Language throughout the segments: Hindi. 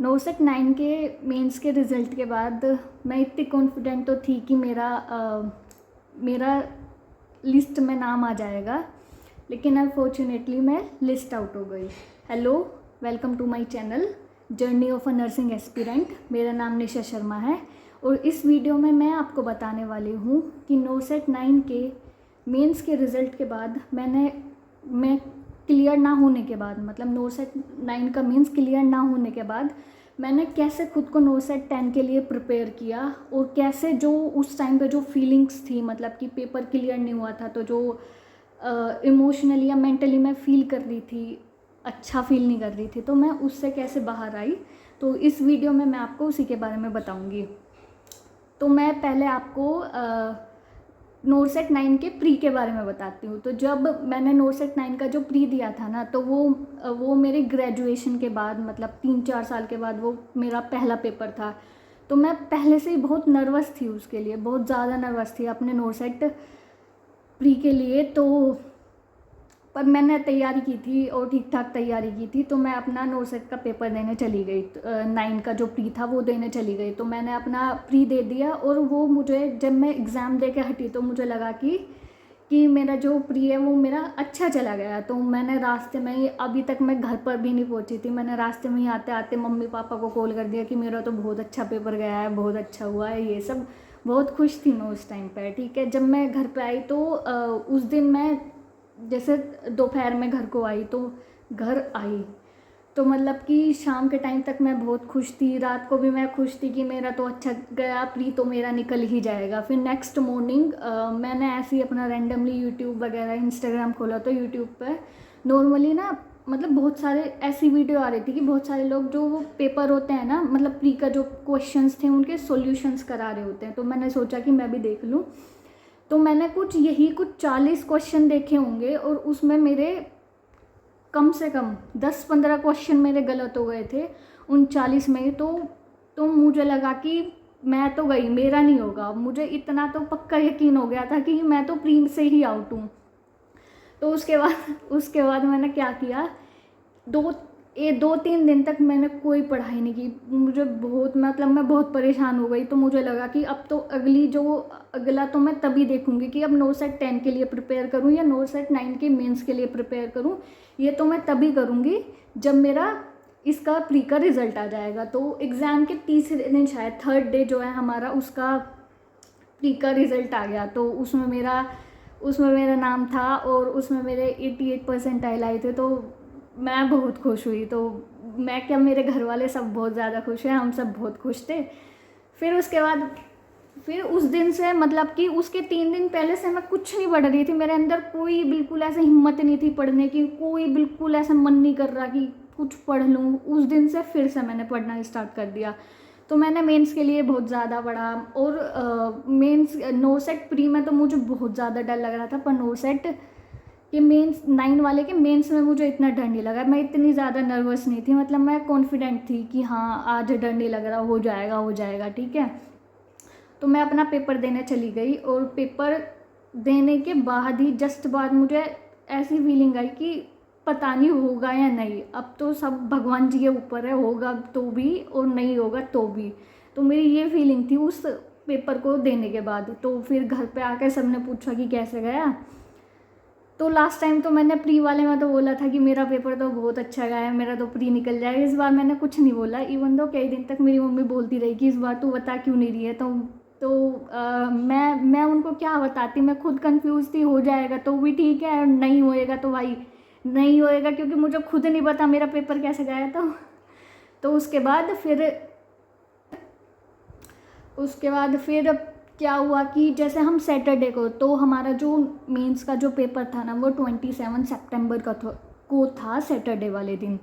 नोसेट 9 के मेंस के रिज़ल्ट के बाद मैं इतनी कॉन्फिडेंट तो थी कि मेरा लिस्ट में नाम आ जाएगा, लेकिन अनफॉर्चुनेटली मैं लिस्ट आउट हो गई। Hello, welcome to my channel journey of a nursing aspirant. मेरा नाम निशा शर्मा है और इस वीडियो में मैं आपको बताने वाली हूँ कि नोसेट 9 के मेंस के रिज़ल्ट के बाद मैं क्लियर ना होने के बाद, मतलब नोसेट 9 का मेंस क्लियर ना होने के बाद मैंने कैसे खुद को नोसेट 10 के लिए प्रिपेयर किया और कैसे जो उस टाइम पे जो फीलिंग्स थी, मतलब कि पेपर क्लियर नहीं हुआ था तो जो इमोशनली या मेंटली मैं फील कर रही थी, अच्छा फील नहीं कर रही थी, तो मैं उससे कैसे बाहर आई, तो इस वीडियो में मैं आपको उसी के बारे में बताऊंगी। तो मैं पहले आपको नोसेट 9 के प्री के बारे में बताती हूँ। तो जब मैंने नोसेट 9 का जो प्री दिया था ना, तो वो मेरे ग्रेजुएशन के बाद, मतलब 3-4 साल के बाद वो मेरा पहला पेपर था। तो मैं पहले से ही बहुत नर्वस थी, उसके लिए बहुत ज़्यादा नर्वस थी अपने नोसेट प्री के लिए। तो पर मैंने तैयारी की थी और ठीक ठाक तैयारी की थी, तो मैं अपना नोसेट का पेपर देने चली गई। 9 का जो प्री था वो देने चली गई। तो मैंने अपना प्री दे दिया और वो मुझे, जब मैं एग्ज़ाम दे के हटी तो मुझे लगा कि मेरा जो प्री है वो मेरा अच्छा चला गया। तो मैंने रास्ते में ही, अभी तक मैं घर पर भी नहीं पहुंची थी, मैंने रास्ते में ही आते आते मम्मी पापा को कॉल कर दिया कि मेरा तो बहुत अच्छा पेपर गया है, बहुत अच्छा हुआ है, ये सब। बहुत खुश थी मैं उस टाइम पर। ठीक है, जब मैं घर पे आई तो उस दिन मैं जैसे दोपहर में घर को आई, तो घर आई तो मतलब कि शाम के टाइम तक मैं बहुत खुश थी। रात को भी मैं खुश थी कि मेरा तो अच्छा गया, प्री तो मेरा निकल ही जाएगा। फिर नेक्स्ट मॉर्निंग मैंने ऐसे ही अपना रैंडमली यूट्यूब वगैरह इंस्टाग्राम खोला, तो यूट्यूब पर नॉर्मली ना, मतलब बहुत सारे ऐसी वीडियो आ रही थी कि बहुत सारे लोग जो वो पेपर होते हैं ना, मतलब प्री का जो क्वेश्चंस थे उनके सॉल्यूशंस करा रहे होते हैं। तो मैंने सोचा कि मैं भी देख लूँ। तो मैंने कुछ 40 क्वेश्चन देखे होंगे और उसमें मेरे कम से कम 10-15 क्वेश्चन मेरे गलत हो गए थे उन 40 में ही। तो मुझे लगा कि मैं तो गई, मेरा नहीं होगा। मुझे इतना तो पक्का यकीन हो गया था कि मैं तो प्री से ही आउट हूँ। तो उसके बाद मैंने क्या किया, 2-3 दिन तक मैंने कोई पढ़ाई नहीं की। मुझे बहुत, मतलब मैं बहुत परेशान हो गई। तो मुझे लगा कि अब तो अगला तो मैं तभी देखूंगी कि अब नोसेट 10 के लिए प्रिपेयर करूं या नोसेट 9 के मेंस के लिए प्रिपेयर करूं। ये तो मैं तभी करूंगी जब मेरा इसका प्री का रिज़ल्ट आ जाएगा। तो एग्ज़ाम के तीसरे दिन, शायद 3rd डे जो है हमारा, उसका प्री का रिज़ल्ट आ गया। तो उसमें मेरा नाम था और उसमें मेरे 88 परसेंटाइल आए थे। तो मैं बहुत खुश हुई। तो मैं क्या, मेरे घर वाले सब बहुत ज़्यादा खुश हैं, हम सब बहुत खुश थे। फिर उसके बाद, फिर उस दिन से, मतलब कि उसके 3 दिन पहले से मैं कुछ नहीं पढ़ रही थी। मेरे अंदर कोई बिल्कुल ऐसे हिम्मत नहीं थी पढ़ने की, कोई बिल्कुल ऐसा मन नहीं कर रहा कि कुछ पढ़ लूँ। उस दिन से फिर से मैंने पढ़ना स्टार्ट कर दिया। तो मैंने मेंस के लिए बहुत ज़्यादा पढ़ा और मेंस नोसेट प्री में तो मुझे बहुत ज़्यादा डर लग रहा था, पर नोसेट के मेंस 9 वाले के मेंस में मुझे इतना डर नहीं लगा। मैं इतनी ज़्यादा नर्वस नहीं थी, मतलब मैं कॉन्फिडेंट थी कि हाँ, आज डर नहीं लग रहा, हो जाएगा ठीक है। तो मैं अपना पेपर देने चली गई और पेपर देने के बाद ही, जस्ट बाद, मुझे ऐसी फीलिंग आई कि पता नहीं होगा या नहीं। अब तो सब भगवान जी के ऊपर है, होगा तो भी और नहीं होगा तो भी। तो मेरी ये फीलिंग थी उस पेपर को देने के बाद। तो फिर घर पे आकर सबने पूछा कि कैसे गया। तो लास्ट टाइम तो मैंने प्री वाले में तो बोला था कि मेरा पेपर तो बहुत अच्छा गया है, मेरा तो प्री निकल जाएगा। इस बार मैंने कुछ नहीं बोला, इवन दो कई दिन तक मेरी मम्मी बोलती रही कि इस बार तू बता क्यों नहीं रही है। मैं उनको क्या बताती, मैं खुद कंफ्यूज थी। हो जाएगा तो भी ठीक है और नहीं होएगा तो भाई नहीं होएगा, क्योंकि मुझे खुद नहीं पता मेरा पेपर कैसे गया। तो उसके बाद फिर क्या हुआ कि जैसे हम सैटरडे को, तो हमारा जो मेंस का जो पेपर था ना, वो 27 सितंबर को था, सैटरडे वाले दिन।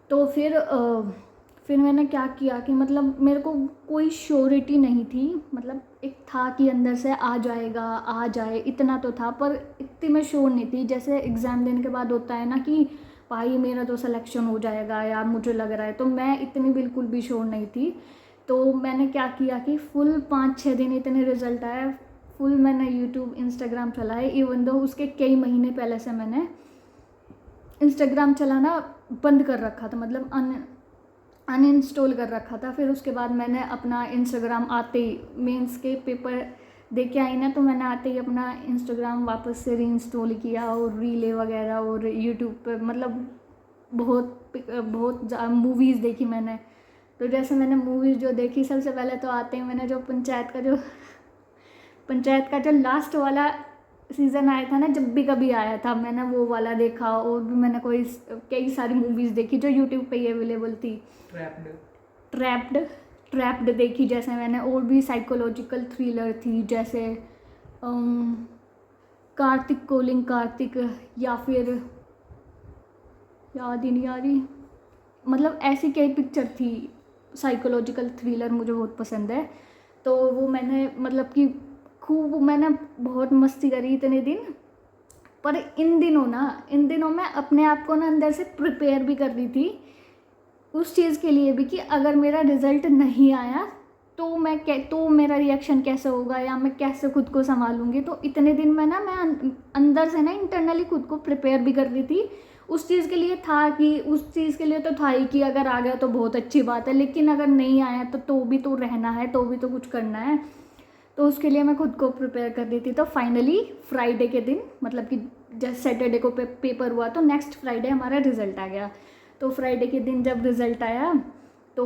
तो फिर मैंने क्या किया कि, मतलब मेरे को कोई श्योरिटी नहीं थी, मतलब एक था कि अंदर से आ जाएगा, आ जाए, इतना तो था, पर इतनी मैं श्योर नहीं थी। जैसे एग्ज़ाम देने के बाद होता है ना कि भाई मेरा तो सिलेक्शन हो जाएगा यार, मुझे लग रहा है, तो मैं इतनी बिल्कुल भी श्योर नहीं थी। तो मैंने क्या किया कि फुल 5-6 दिन इतने रिज़ल्ट आए, फुल मैंने यूट्यूब इंस्टाग्राम चलाए। इवन दो उसके कई महीने पहले से मैंने इंस्टाग्राम चलाना बंद कर रखा था, मतलब अनइंस्टॉल कर रखा था। फिर उसके बाद मैंने अपना इंस्टाग्राम आते ही, मेंस के पेपर दे के आई ना, तो मैंने आते ही अपना इंस्टाग्राम वापस से रीइंस्टॉल किया और रीलें वगैरह और यूट्यूब पर मतलब बहुत मूवीज़ देखी मैंने। तो जैसे मैंने मूवीज़ जो देखी, सबसे पहले तो आते ही मैंने जो पंचायत का जो लास्ट वाला सीज़न आया था ना, जब भी कभी आया था, मैंने वो वाला देखा। और भी मैंने कई सारी मूवीज़ देखी जो यूट्यूब पे ही अवेलेबल थी। ट्रैप्ड देखी जैसे मैंने। और भी साइकोलॉजिकल थ्रिलर थी, जैसे कार्तिक कोलिंग कार्तिक, या फिर याद ही नहीं आ रही, मतलब ऐसी कई पिक्चर थी। साइकोलॉजिकल थ्रिलर मुझे बहुत पसंद है, तो वो मैंने मतलब कि खूब मैंने बहुत मस्ती करी इतने दिन। पर इन दिनों मैं अपने आप को ना अंदर से प्रिपेयर भी कर रही थी उस चीज़ के लिए भी कि अगर मेरा रिज़ल्ट नहीं आया तो मेरा रिएक्शन कैसे होगा, या मैं कैसे खुद को संभालूंगी। तो इतने दिन में ना मैं अंदर से ना इंटरनली खुद को प्रिपेयर भी कर रही थी उस चीज़ के लिए। उस चीज़ के लिए तो था ही कि अगर आ गया तो बहुत अच्छी बात है, लेकिन अगर नहीं आया तो भी तो रहना है, तो भी तो कुछ करना है। तो उसके लिए मैं खुद को प्रिपेयर कर रही थी। तो फाइनली फ्राइडे के दिन, मतलब कि जैसे सैटरडे को पेपर हुआ, तो नेक्स्ट फ्राइडे हमारा रिज़ल्ट आ गया। तो फ्राइडे के दिन जब रिज़ल्ट आया तो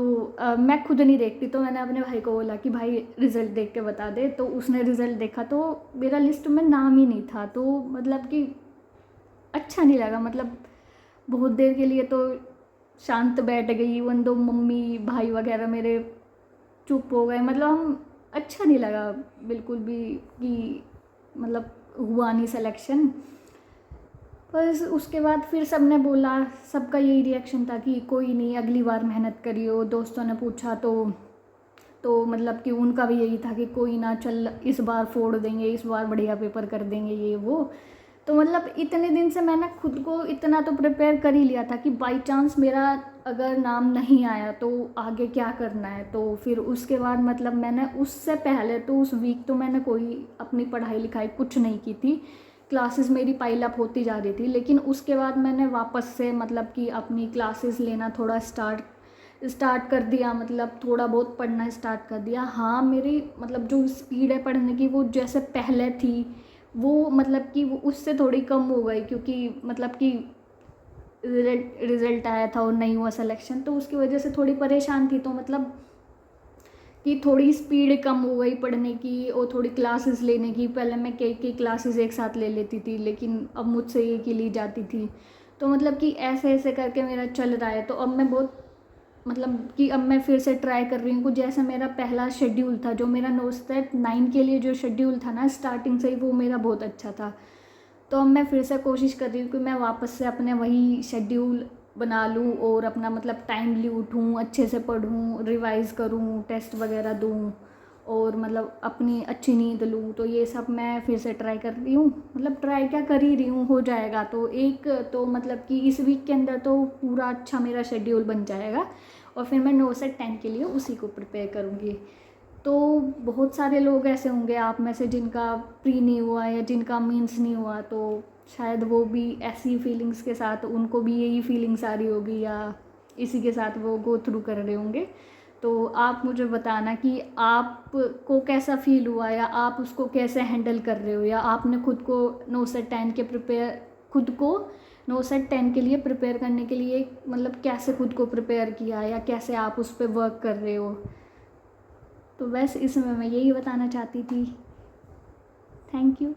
मैं खुद नहीं देखती, तो मैंने अपने भाई को बोला कि भाई रिज़ल्ट देख के बता दे। तो उसने रिज़ल्ट देखा तो मेरा लिस्ट में नाम ही नहीं था। तो मतलब कि अच्छा नहीं लगा, मतलब बहुत देर के लिए तो शांत बैठ गई, इवन दो मम्मी भाई वगैरह मेरे चुप हो गए। मतलब अच्छा नहीं लगा बिल्कुल भी कि मतलब हुआ नहीं सिलेक्शन। बस उसके बाद फिर सब ने बोला, सबका यही रिएक्शन था कि कोई नहीं, अगली बार मेहनत करियो। दोस्तों ने पूछा तो मतलब कि उनका भी यही था कि कोई ना, चल इस बार फोड़ देंगे, इस बार बढ़िया पेपर कर देंगे, ये वो। तो मतलब इतने दिन से मैंने खुद को इतना तो प्रिपेयर कर ही लिया था कि बाई चांस मेरा अगर नाम नहीं आया तो आगे क्या करना है। तो फिर उसके बाद मतलब मैंने उससे पहले तो उस वीक तो मैंने कोई अपनी पढ़ाई लिखाई कुछ नहीं की थी, क्लासेस मेरी पाइल अप होती जा रही थी। लेकिन उसके बाद मैंने वापस से मतलब कि अपनी क्लासेस लेना थोड़ा स्टार्ट कर दिया, मतलब थोड़ा बहुत पढ़ना स्टार्ट कर दिया। हाँ, मेरी मतलब जो स्पीड है पढ़ने की वो जैसे पहले थी, वो मतलब कि वो उससे थोड़ी कम हो गई, क्योंकि मतलब कि रिज़ल्ट आया था और नहीं हुआ सिलेक्शन, तो उसकी वजह से थोड़ी परेशान थी। तो मतलब कि थोड़ी स्पीड कम हो गई पढ़ने की और थोड़ी क्लासेस लेने की। पहले मैं कई क्लासेस एक साथ ले लेती थी, लेकिन अब मुझसे एक ही ली जाती थी। तो मतलब कि ऐसे ऐसे करके मेरा चल रहा है। तो अब मैं बहुत मतलब कि अब मैं फिर से ट्राई कर रही हूँ कुछ। जैसा मेरा पहला शेड्यूल था, जो मेरा 9 से 9 के लिए जो शेड्यूल था ना स्टार्टिंग से ही, वो मेरा बहुत अच्छा था। तो अब मैं फिर से कोशिश कर रही हूँ कि मैं वापस से अपने वही शेड्यूल बना लूँ और अपना मतलब टाइमली उठूँ, अच्छे से पढूँ, रिवाइज़ करूँ, टेस्ट वगैरह दूँ और मतलब अपनी अच्छी नींद लूँ। तो ये सब मैं फिर से ट्राई कर रही हूँ, मतलब ट्राई क्या कर ही रही हूँ, हो जाएगा। तो मतलब कि इस वीक के अंदर तो पूरा अच्छा मेरा शेड्यूल बन जाएगा और फिर मैं 9 से 10 के लिए उसी को प्रिपेयर करूँगी। तो बहुत सारे लोग ऐसे होंगे आप में से जिनका प्री नहीं हुआ या जिनका मीन्स नहीं हुआ, तो शायद वो भी ऐसी फीलिंग्स के साथ, उनको भी यही फीलिंग्स आ रही होगी या इसी के साथ वो गो थ्रू कर रहे होंगे। तो आप मुझे बताना कि आपको कैसा फ़ील हुआ, या आप उसको कैसे हैंडल कर रहे हो, या आपने खुद को 9 से 10 के खुद को 9 से 10 के लिए प्रिपेयर करने के लिए मतलब कैसे खुद को प्रिपेयर किया, या कैसे आप उस पर वर्क कर रहे हो। तो बस इसमें मैं यही बताना चाहती थी। Thank you.